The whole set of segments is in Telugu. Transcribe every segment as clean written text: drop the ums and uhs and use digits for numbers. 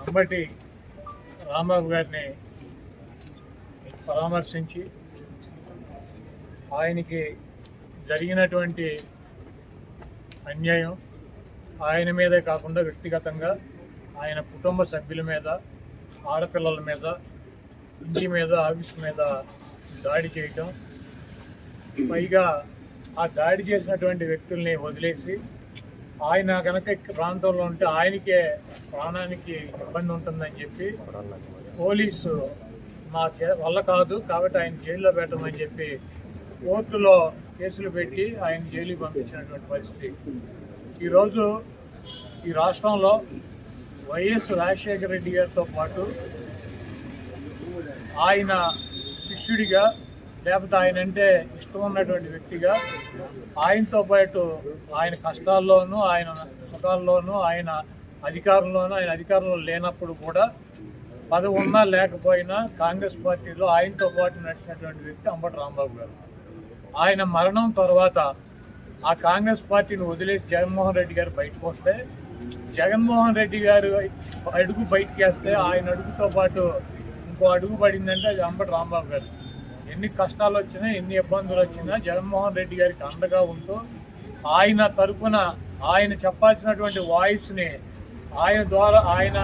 అంబటి రాంబాబు గారిని పరామర్శించి ఆయనకి జరిగినటువంటి అన్యాయం ఆయన మీదే కాకుండా వ్యక్తిగతంగా ఆయన కుటుంబ సభ్యుల మీద, ఆడపిల్లల మీద, ఇంటి మీద, ఆఫీస్ మీద దాడి చేయటం, పైగా ఆ దాడి చేసినటువంటి వ్యక్తుల్ని వదిలేసి ఆయన కనుక ప్రాంతంలో ఉంటే ఆయనకే ప్రాణానికి ఇబ్బంది ఉంటుందని చెప్పి పోలీసు మా వల్ల కాదు కాబట్టి ఆయన జైల్లో పెట్టమని చెప్పి కోర్టులో కేసులు పెట్టి ఆయన జైలుకి పంపించినటువంటి పరిస్థితి. ఈరోజు ఈ రాష్ట్రంలో వైఎస్ రాజశేఖర రెడ్డి గారితో పాటు ఆయన శిష్యుడిగా, లేకపోతే ఆయన అంటే ఇష్టం ఉన్నటువంటి వ్యక్తిగా, ఆయనతో పాటు ఆయన కష్టాల్లోనూ, ఆయన సుఖాల్లోనూ, ఆయన అధికారంలో లేనప్పుడు కూడా పదవి ఉన్నా లేకపోయినా కాంగ్రెస్ పార్టీలో ఆయనతో పాటు నడిచినటువంటి వ్యక్తి అంబటి రాంబాబు గారు. ఆయన మరణం తర్వాత ఆ కాంగ్రెస్ పార్టీని వదిలేసి జగన్మోహన్ రెడ్డి గారు బయటకు వస్తే, జగన్మోహన్ రెడ్డి గారు అడుగు బయటకు వేస్తే ఆయన అడుగుతో పాటు ఇంకో అడుగు పడిందంటే అది అంబటి రాంబాబు గారు. ఎన్ని కష్టాలు వచ్చినా, ఎన్ని ఇబ్బందులు వచ్చినా జగన్మోహన్ రెడ్డి గారికి అండగా ఉంటూ ఆయన తరఫున ఆయన చెప్పాల్సినటువంటి వాయిస్ని ఆయన ద్వారా ఆయన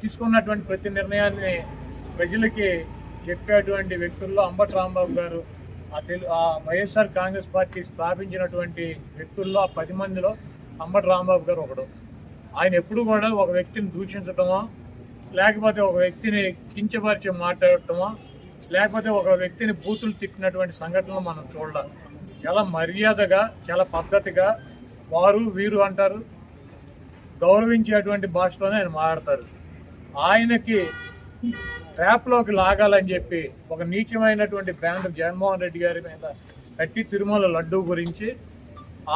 తీసుకున్నటువంటి ప్రతి నిర్ణయాన్ని ప్రజలకి చెప్పేటువంటి వ్యక్తుల్లో అంబటి రాంబాబు గారు, ఆ వైఎస్ఆర్ కాంగ్రెస్ పార్టీ స్థాపించినటువంటి వ్యక్తుల్లో ఆ 10 మందిలో అంబటి రాంబాబు గారు ఒకడు. ఆయన ఎప్పుడు కూడా ఒక వ్యక్తిని దూషించటమో, లేకపోతే ఒక వ్యక్తిని కించపరిచి మాట్లాడటమో, లేకపోతే ఒక వ్యక్తిని బూతులు తిట్టినటువంటి సంఘటనలు మనం చూడాలి. చాలా మర్యాదగా, చాలా పద్ధతిగా వారు వీరు అంటారు, గౌరవించేటువంటి భాషలోనే ఆయన మాట్లాడతారు. ఆయనకి ట్రాప్లోకి లాగాలని చెప్పి ఒక నీచమైనటువంటి బ్యానర్ జగన్మోహన్ రెడ్డి గారి మీద కట్టి తిరుమల లడ్డూ గురించి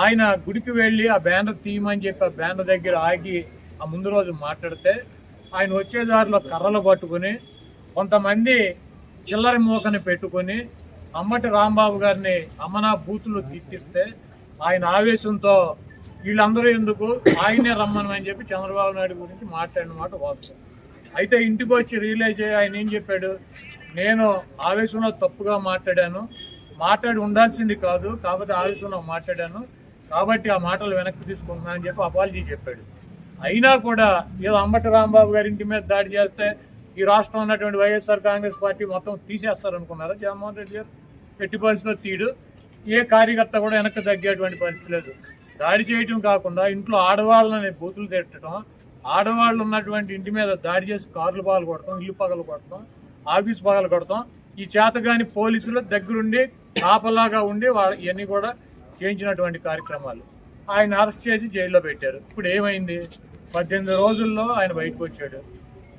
ఆయన గుడికి వెళ్ళి ఆ బ్యానర్ తీయమని చెప్పి ఆ బ్యానర్ దగ్గర ఆగి ఆ ముందు రోజు మాట్లాడితే ఆయన వచ్చే దారిలో కర్రలు పట్టుకుని కొంతమంది చిల్లర మూకని పెట్టుకొని అంబటి రాంబాబు గారిని అమ్మనా బూతులు తిట్టిస్తే ఆయన ఆవేశంతో వీళ్ళందరూ ఎందుకు ఆయనే రమ్మని చెప్పి చంద్రబాబు నాయుడు గురించి మాట్లాడిన మాట వాస్తవం. అయితే ఇంటికి వచ్చి రియలైజ్ అయ్యి ఆయన ఏం చెప్పాడు, నేను ఆవేశంలో తప్పుగా మాట్లాడి ఉండాల్సింది కాదు, కాకపోతే ఆవేశంలో మాట్లాడాను కాబట్టి ఆ మాటలు వెనక్కి తీసుకుంటున్నానని చెప్పి అపాలజీ చెప్పాడు. అయినా కూడా ఏదో అంబటి రాంబాబు గారి ఇంటి మీద దాడి చేస్తే ఈ రాష్ట్రంలో ఉన్నటువంటి వైఎస్ఆర్ కాంగ్రెస్ పార్టీ మొత్తం తీసేస్తారనుకున్నారా? జగన్మోహన్ రెడ్డి గారు ఎట్టి పరిస్థితిలో తీయడు. ఏ కార్యకర్త కూడా వెనక్కి తగ్గేటువంటి పరిస్థితి లేదు. దాడి చేయటం కాకుండా ఇంట్లో ఆడవాళ్ళని బూతులు తిట్టడం, ఆడవాళ్ళు ఉన్నటువంటి ఇంటి మీద దాడి చేసి కార్లు పగలు కొడతాం, ఇల్లు పగలు కొడతాం, ఆఫీస్ పగలు కొడతాం. ఈ చేతగాని పోలీసులు దగ్గరుండి కాపలాగా ఉండి ఇవన్నీ కూడా చేయించినటువంటి కార్యక్రమాలు. ఆయన అరెస్ట్ చేసి జైల్లో పెట్టారు. ఇప్పుడు ఏమైంది? 18 రోజుల్లో ఆయన బయటకు వచ్చాడు.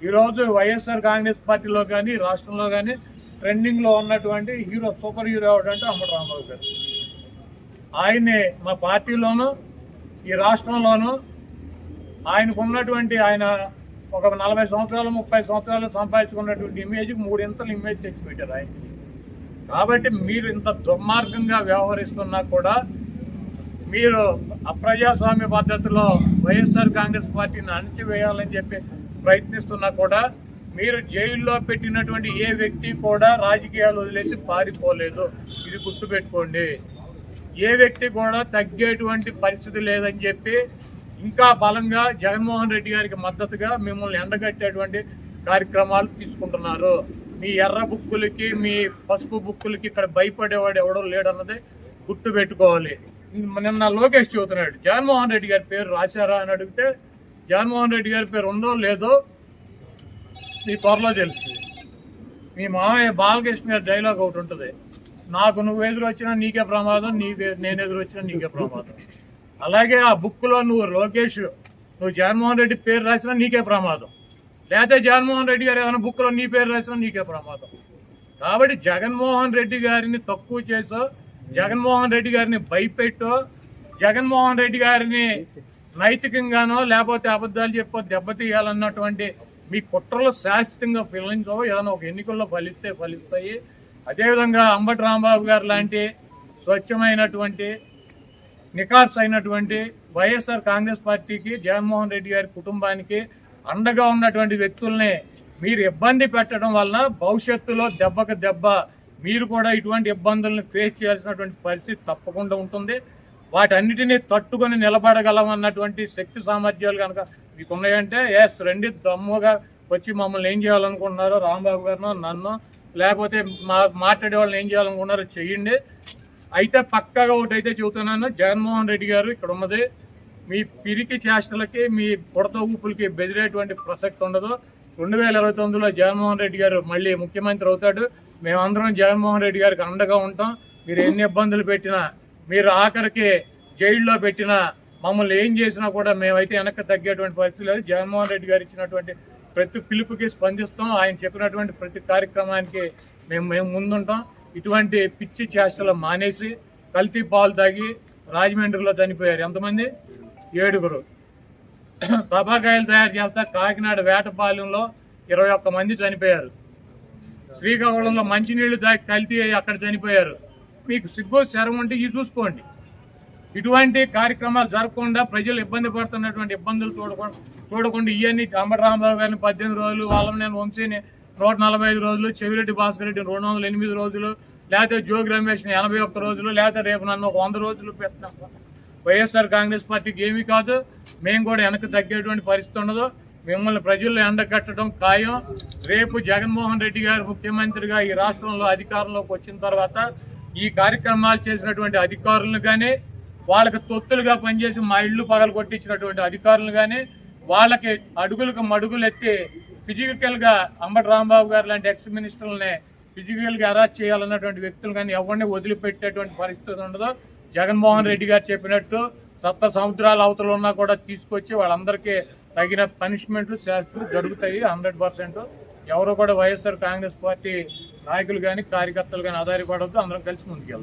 ఈరోజు వైఎస్ఆర్ కాంగ్రెస్ పార్టీలో కానీ రాష్ట్రంలో కానీ ట్రెండింగ్లో ఉన్నటువంటి సూపర్ హీరో ఎవడంటే అంబటి రాంబాబు గారు. ఆయన్ని మా పార్టీలోనూ ఈ రాష్ట్రంలోనూ ఆయనకు ఉన్నటువంటి ఆయన ఒక 40 సంవత్సరాలు 30 సంవత్సరాలు సంపాదించుకున్నటువంటి ఇమేజ్కి 3 ఇంతలు ఇమేజ్ తెచ్చిపెట్టారు ఆయన. కాబట్టి మీరు ఇంత దుర్మార్గంగా వ్యవహరిస్తున్నా కూడా, మీరు అప్రజాస్వామ్య పద్ధతిలో వైఎస్ఆర్ కాంగ్రెస్ పార్టీని అణచివేయాలని చెప్పి ప్రయత్నిస్తున్నా కూడా, మీరు జైల్లో పెట్టినటువంటి ఏ వ్యక్తి కూడా రాజకీయాలు వదిలేసి పారిపోలేదు. ఇది గుర్తుపెట్టుకోండి. ఏ వ్యక్తి కూడా తగ్గేటువంటి పరిస్థితి లేదని చెప్పి ఇంకా బలంగా జగన్మోహన్ రెడ్డి గారికి మద్దతుగా మిమ్మల్ని ఎండగట్టేటువంటి కార్యక్రమాలు తీసుకుంటున్నారు. మీ ఎర్ర బుక్కులకి, మీ పసుపు బుక్కులకి ఇక్కడ భయపడేవాడు ఎవడో లేడన్నది గుర్తుపెట్టుకోవాలి. నిన్న లోకేష్ చెబుతున్నాడు, జగన్మోహన్ రెడ్డి గారి పేరు రాశారా అని అడిగితే, జగన్మోహన్ రెడ్డి గారి పేరు ఉందో లేదో మీ త్వరలో తెలుస్తుంది. మీ మామయ్య బాలకృష్ణ గారి డైలాగ్ ఒకటి ఉంటుంది, నాకు నువ్వు ఎదురు వచ్చినా నీకే ప్రమాదం, నేను ఎదురు వచ్చినా నీకే ప్రమాదం. అలాగే ఆ బుక్లో నువ్వు లోకేష్, నువ్వు జగన్మోహన్ రెడ్డి పేరు రాసినా నీకే ప్రమాదం, లేకపోతే జగన్మోహన్ రెడ్డి గారు ఏదైనా బుక్లో నీ పేరు రాసినా నీకే ప్రమాదం. కాబట్టి జగన్మోహన్ రెడ్డి గారిని తక్కువ చేసో, జగన్మోహన్ రెడ్డి గారిని భయపెట్టో, జగన్మోహన్ రెడ్డి గారిని నైతికంగానో లేకపోతే అబద్ధాలు చెప్పో దెబ్బతీయాలన్నటువంటి మీ కుట్రలు శాశ్వతంగా ఫలించో. ఏదైనా ఒక ఎన్నికల్లో ఫలిస్తాయి. అదేవిధంగా అంబటి రాంబాబు గారు లాంటి స్వచ్ఛమైనటువంటి, నిఖార్స్ అయినటువంటి వైఎస్ఆర్ కాంగ్రెస్ పార్టీకి, జగన్మోహన్ రెడ్డి గారి కుటుంబానికి అండగా ఉన్నటువంటి వ్యక్తుల్ని మీరు ఇబ్బంది పెట్టడం వలన భవిష్యత్తులో దెబ్బకు దెబ్బ మీరు కూడా ఇటువంటి ఇబ్బందులను ఫేస్ చేయాల్సినటువంటి పరిస్థితి తప్పకుండా ఉంటుంది. వాటన్నిటినీ తట్టుకొని నిలబడగలమన్నటువంటి శక్తి సామర్థ్యాలు కనుక మీకు ఉన్నాయంటే రండి, దమ్ముగా వచ్చి మమ్మల్ని ఏం చేయాలనుకుంటున్నారో రాంబాబు గారినో నన్ను లేకపోతే మాట్లాడే వాళ్ళని ఏం చేయాలనుకున్నారో చెయ్యండి. అయితే పక్కాగా ఒకటైతే చెబుతున్నాను, జగన్మోహన్ రెడ్డి గారు ఇక్కడ ఉన్నది మీ పిరికి చేష్టలకి మీ బుడత ఊపులకి బెదిరేటువంటి ప్రసక్తి ఉండదు. 2029లో జగన్మోహన్ రెడ్డి గారు మళ్ళీ ముఖ్యమంత్రి అవుతాడు. మేమందరం జగన్మోహన్ రెడ్డి గారికి అండగా ఉంటాం. మీరు ఎన్ని ఇబ్బందులు పెట్టినా, మీరు ఆఖరికి జైల్లో పెట్టినా, మమ్మల్ని ఏం చేసినా కూడా మేమైతే వెనక్కి తగ్గేటువంటి పరిస్థితి లేదు. జగన్మోహన్ రెడ్డి గారు ఇచ్చినటువంటి ప్రతి పిలుపుకి స్పందిస్తాం. ఆయన చెప్పినటువంటి ప్రతి కార్యక్రమానికి మేము ముందుంటాం. ఇటువంటి పిచ్చి చేష్టలు మానేసి కల్తీ పాలు తాగి రాజమండ్రిలో చనిపోయారు ఎంతమంది? 7. టపాకాయలు తయారు చేస్తా కాకినాడ వేటపాలెంలో 21 మంది చనిపోయారు. శ్రీకాకుళంలో మంచినీళ్లు తాగి కల్తీ అక్కడ చనిపోయారు. మీకు సిగ్గు శరం ఉంటే ఇది చూసుకోండి. ఇటువంటి కార్యక్రమాలు జరగకుండా ప్రజలు ఇబ్బంది పడుతున్నటువంటి ఇబ్బందులు చూడకుండా ఇవన్నీ అంబటి రాంబాబు గారిని 18 రోజులు, వాళ్ళని వంశీని 145 రోజులు, చెవిరెడ్డి భాస్కర్ రెడ్డిని 208 రోజులు, లేకపోతే జోగి రమేష్ని 81 రోజులు, లేకపోతే రేపు నన్ను 100 రోజులు పెట్టినాం. వైఎస్ఆర్ కాంగ్రెస్ పార్టీకి ఏమీ కాదు. మేము కూడా వెనక్కి తగ్గేటువంటి పరిస్థితి ఉండదు. మిమ్మల్ని ప్రజల్లో ఎండగట్టడం ఖాయం. రేపు జగన్మోహన్ రెడ్డి గారు ముఖ్యమంత్రిగా ఈ రాష్ట్రంలో అధికారంలోకి వచ్చిన తర్వాత ఈ కార్యక్రమాలు చేసినటువంటి అధికారులను కానీ, వాళ్ళకి తొత్తులుగా పనిచేసి మా ఇళ్లు పగలు కొట్టించినటువంటి అధికారులు కానీ, వాళ్ళకి అడుగులకు మడుగులు ఎత్తి ఫిజికల్గా అంబటి రాంబాబు గారు లాంటి ఎక్స్ మినిస్టర్లని ఫిజికల్గా అరెస్ట్ చేయాలన్నటువంటి వ్యక్తులు కానీ ఎవరిని వదిలిపెట్టేటువంటి పరిస్థితి ఉండదు. జగన్మోహన్ రెడ్డి గారు చెప్పినట్టు సప్త సముద్రాల అవతల ఉన్నా కూడా తీసుకొచ్చి వాళ్ళందరికీ తగిన పనిష్మెంట్లు శాస్త్రం జరుగుతాయి 100%. ఎవరు కూడా వైఎస్ఆర్ కాంగ్రెస్ పార్టీ నాయకులు కానీ కార్యకర్తలు కానీ ఆధారపడవద్దు. అందరం కలిసి ముందుకెళ్తాం.